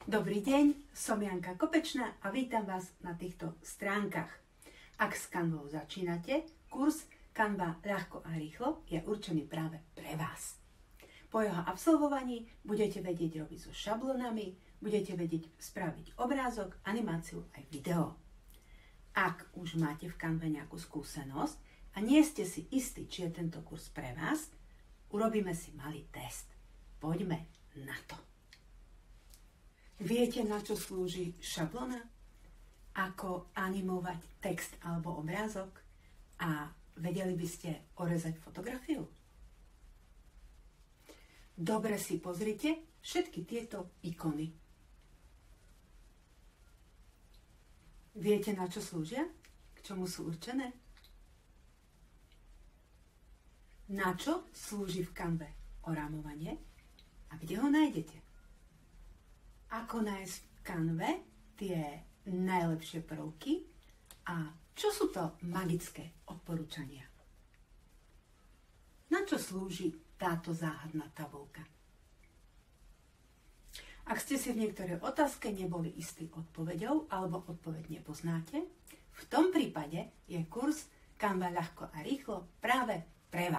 Dobrý deň, som Janka Kopečná a vítam vás na týchto stránkach. Ak s Canvou začínate, kurz Canva ľahko a rýchlo je určený práve pre vás. Po jeho absolvovaní budete vedieť robiť so šablónami, budete vedieť spraviť obrázok, animáciu aj video. Ak už máte v Canve nejakú skúsenosť a nie ste si istí, či je tento kurz pre vás, urobíme si malý test. Poďme na to. Viete, na čo slúži šablóna? Ako animovať text alebo obrázok? A vedeli by ste orezať fotografiu? Dobre si pozrite všetky tieto ikony. Viete, na čo slúžia? K čomu sú určené? Na čo slúži v Canve orámovanie? A kde ho nájdete? Ako nájsť v Canve tie najlepšie prvky a čo sú to magické odporúčania? Na čo slúži táto záhadná tabuľka? Ak ste si v niektorej otázke neboli istí odpoveďou alebo odpoveď nepoznáte, v tom prípade je kurz Canva ľahko a rýchlo práve pre vás.